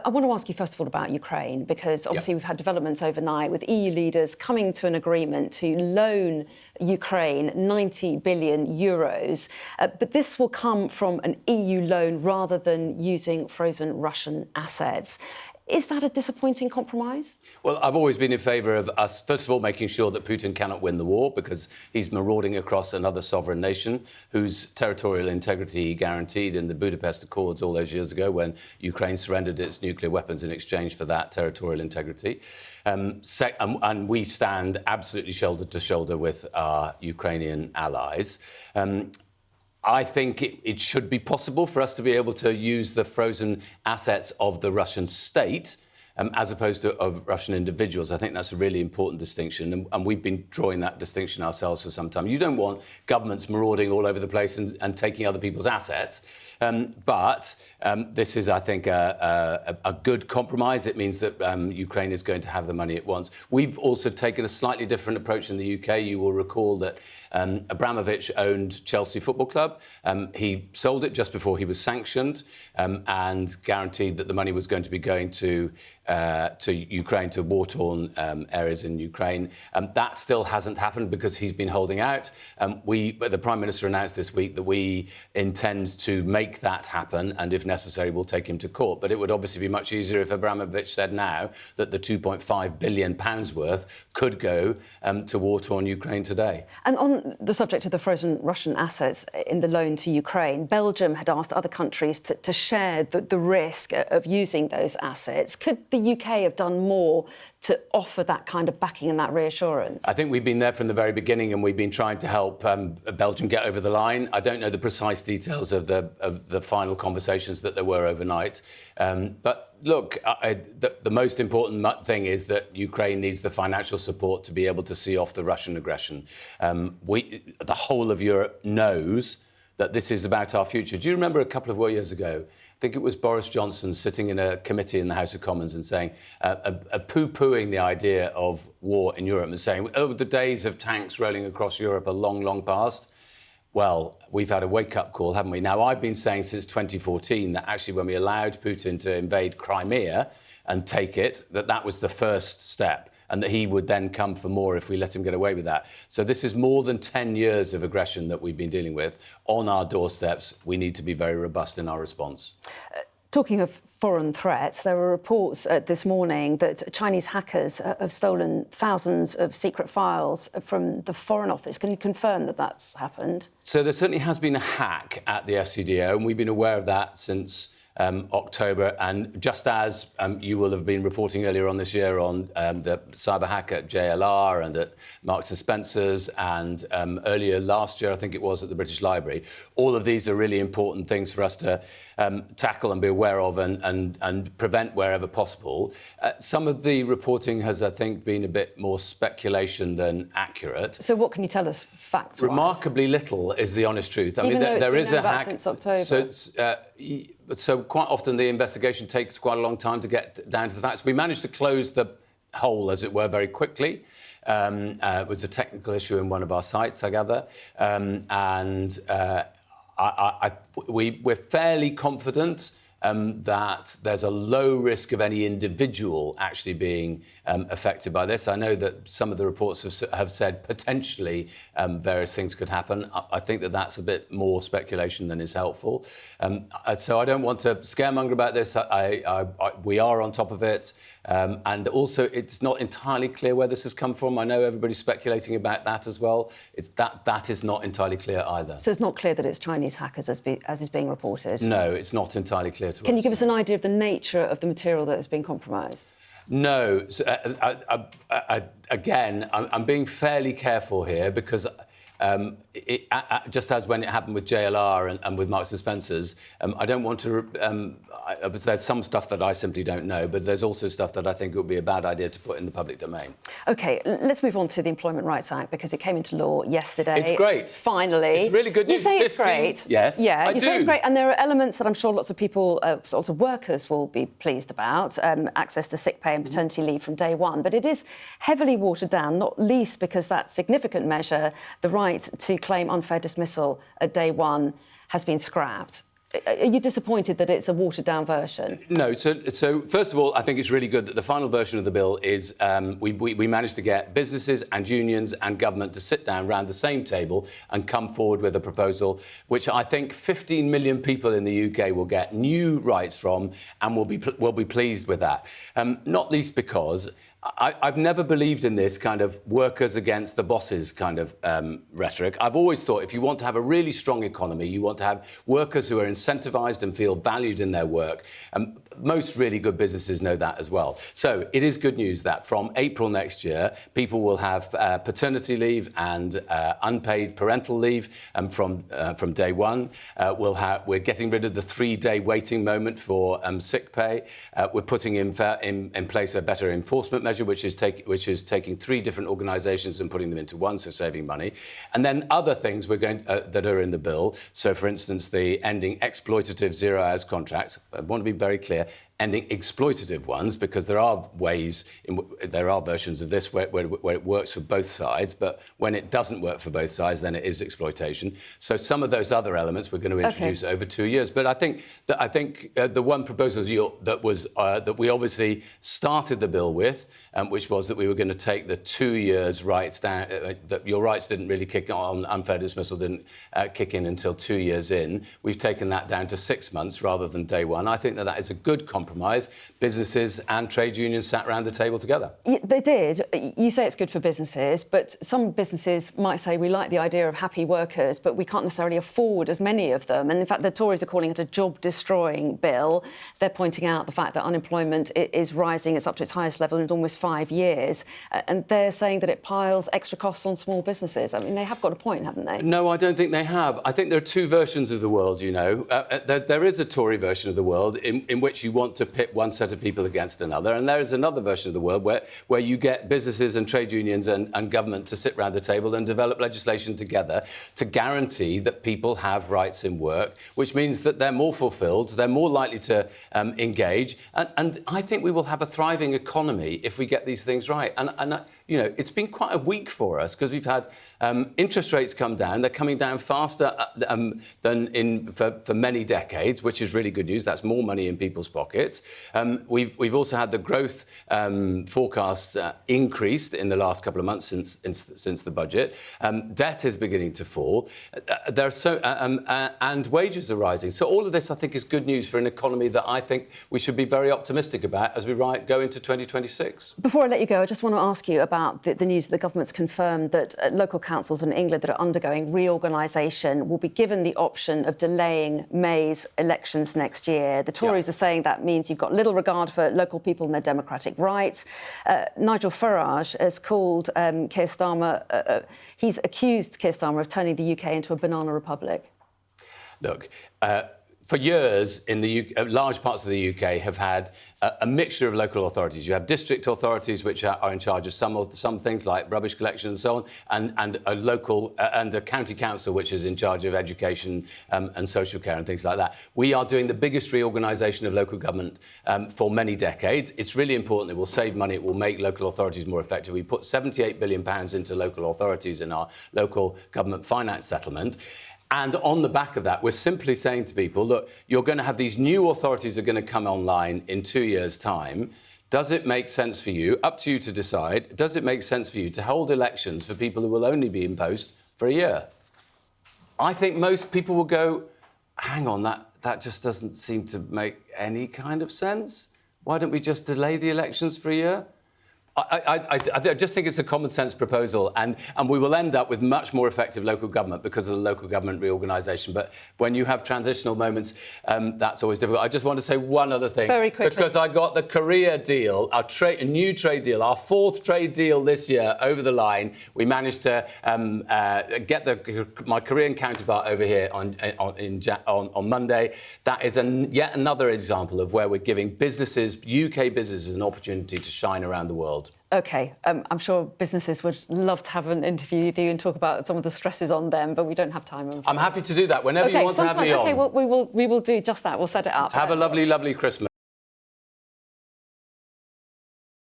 I want to ask you, first of all, about Ukraine, because obviously we've had developments overnight with EU leaders coming to an agreement to loan Ukraine 90 billion euros. But this will come from an EU loan rather than using frozen Russian assets. Is that a disappointing compromise? Well, I've always been in favour of us, first of all, making sure that Putin cannot win the war because he's marauding across another sovereign nation whose territorial integrity he guaranteed in the Budapest Accords all those years ago when Ukraine surrendered its nuclear weapons in exchange for that territorial integrity. And we stand absolutely shoulder to shoulder with our Ukrainian allies. I think it should be possible for us to be able to use the frozen assets of the Russian state as opposed to of Russian individuals. I think that's a really important distinction, and we've been drawing that distinction ourselves for some time. You don't want governments marauding all over the place and taking other people's assets, but this is, I think, a good compromise. It means that Ukraine is going to have the money it wants. We've also taken a slightly different approach in the UK. You will recall that Abramovich owned Chelsea Football Club. He sold it just before he was sanctioned and guaranteed that the money was going to be going to Ukraine, to war-torn areas in Ukraine. That still hasn't happened because he's been holding out. The Prime Minister announced this week that we intend to make that happen, and if necessary, we'll take him to court. But it would obviously be much easier if Abramovich said now that the £2.5 billion worth could go to war-torn Ukraine today. And on the subject of the frozen Russian assets in the loan to Ukraine, Belgium had asked other countries to share the risk of using those assets. Could the UK have done more to offer that kind of backing and that reassurance? I think we've been there from the very beginning, and we've been trying to help Belgium get over the line. I don't know the precise details of the final conversations that there were overnight. But look, the most important thing is that Ukraine needs the financial support to be able to see off the Russian aggression. The whole of Europe knows that this is about our future. Do you remember a couple of years ago, I think it was Boris Johnson sitting in a committee in the House of Commons and saying, poo-pooing the idea of war in Europe and saying, oh, the days of tanks rolling across Europe are long, long past. Well, we've had a wake-up call, haven't we? Now, I've been saying since 2014 that actually when we allowed Putin to invade Crimea and take it, that was the first step, and that he would then come for more if we let him get away with that. So this is more than 10 years of aggression that we've been dealing with on our doorsteps. We need to be very robust in our response. Talking of foreign threats, there were reports this morning that Chinese hackers have stolen thousands of secret files from the Foreign Office. Can you confirm that that's happened? So there certainly has been a hack at the FCDO, and we've been aware of that since October, and just as you will have been reporting earlier on this year on the cyber hack at JLR and at Marks and Spencer's, and earlier last year, I think it was, at the British Library. All of these are really important things for us to tackle and be aware of and prevent wherever possible. Some of the reporting has, I think, been a bit more speculation than accurate. So what can you tell us facts-wise? Remarkably little is the honest truth. I mean, there is a hack since October. So quite often the investigation takes quite a long time to get down to the facts. We managed to close the hole, as it were, very quickly. It was a technical issue in one of our sites, I gather. We're fairly confident that there's a low risk of any individual actually being affected by this. I know that some of the reports have said potentially various things could happen. I think that that's a bit more speculation than is helpful. So I don't want to scaremonger about this. We are on top of it. And also, it's not entirely clear where this has come from. I know everybody's speculating about that as well. That is not entirely clear either. So it's not clear that it's Chinese hackers as is being reported? No, it's not entirely clear to us. Can you give us an idea of the nature of the material that has been compromised? No. So, again, I'm being fairly careful here because just as when it happened with JLR and with Marks and Spencer's, I don't want to... there's some stuff that I simply don't know, but there's also stuff that I think it would be a bad idea to put in the public domain. OK, let's move on to the Employment Rights Act, because it came into law yesterday. It's great. Finally. It's really good news. You say it's great. Yes, yeah, I do. Say it's great, and there are elements that I'm sure lots of people, lots of workers will be pleased about, access to sick pay and paternity leave from day one. But it is heavily watered down, not least because that significant measure, the right to claim unfair dismissal at day one, has been scrapped. Are you disappointed that it's a watered-down version? No. So first of all, I think it's really good that the final version of the bill is we managed to get businesses and unions and government to sit down around the same table and come forward with a proposal which I think 15 million people in the UK will get new rights from and will be pleased with that. Not least because I've never believed in this kind of workers against the bosses kind of rhetoric. I've always thought if you want to have a really strong economy, you want to have workers who are incentivised and feel valued in their work. Most really good businesses know that as well. So it is good news that from April next year, people will have paternity leave and unpaid parental leave from day one. We're getting rid of the 3-day waiting moment for sick pay. We're putting in place a better enforcement measure, which is taking 3 different organisations and putting them into one, so saving money. And then other things that are in the bill. So, for instance, the ending exploitative 0 hours contracts. I want to be very clear. Ending exploitative ones, because there are versions of this where it works for both sides, but when it doesn't work for both sides, then it is exploitation. So some of those other elements we're going to introduce over 2 years. But I think the one proposal that we obviously started the bill with, which was that we were going to take the 2 years rights down. That your rights didn't really kick on, unfair dismissal didn't kick in until 2 years in. We've taken that down to 6 months rather than day one. I think that is a good compromise. Businesses and trade unions sat around the table together. They did. You say it's good for businesses, but some businesses might say we like the idea of happy workers, but we can't necessarily afford as many of them. And in fact, the Tories are calling it a job-destroying bill. They're pointing out the fact that unemployment is rising. It's up to its highest level in almost 5 years. And they're saying that it piles extra costs on small businesses. I mean, they have got a point, haven't they? No, I don't think they have. I think there are 2 versions of the world, you know. There is a Tory version of the world in which you want to pit one set of people against another, and there is another version of the world where you get businesses and trade unions and government to sit round the table and develop legislation together to guarantee that people have rights in work, which means that they're more fulfilled, they're more likely to engage, and I think we will have a thriving economy if we get these things right. And you know, it's been quite a week for us because we've had interest rates come down. They're coming down faster than for many decades, which is really good news. That's more money in people's pockets. We've also had the growth forecasts increased in the last couple of months since the budget. Debt is beginning to fall. And wages are rising. So all of this, I think, is good news for an economy that I think we should be very optimistic about as we go into 2026. Before I let you go, I just want to ask you about the news that the government's confirmed that local councils in England that are undergoing reorganisation will be given the option of delaying May's elections next year. The Tories are saying that means you've got little regard for local people and their democratic rights. Nigel Farage has called Keir Starmer, he's accused Keir Starmer of turning the UK into a banana republic. Look, for years in the UK, large parts of the UK have had a mixture of local authorities. You have district authorities which are in charge of some things like rubbish collection and so on, and a local and a county council which is in charge of education and social care and things like that. We are doing the biggest reorganisation of local government for many decades. It's really important. It will save money. It will make local authorities more effective. We put £78 billion into local authorities in our local government finance settlement. And on the back of that, we're simply saying to people, look, you're going to have these new authorities that are going to come online in 2 years' time. Does it make sense for you, up to you to decide, does it make sense for you to hold elections for people who will only be in post for a year? I think most people will go, hang on, that just doesn't seem to make any kind of sense. Why don't we just delay the elections for a year? I just think it's a common sense proposal, and we will end up with much more effective local government because of the local government reorganisation. But when you have transitional moments, that's always difficult. I just want to say one other thing. Very quickly. Because I got the Korea deal, a new trade deal, our 4th trade deal this year over the line. We managed to get my Korean counterpart over here on Monday. That is yet another example of where we're giving businesses, UK businesses, an opportunity to shine around the world. OK, I'm sure businesses would love to have an interview with you and talk about some of the stresses on them, but we don't have time. I'm happy to do that whenever you want to have me on. OK, well, we will do just that. We'll set it up. Have a lovely, lovely Christmas.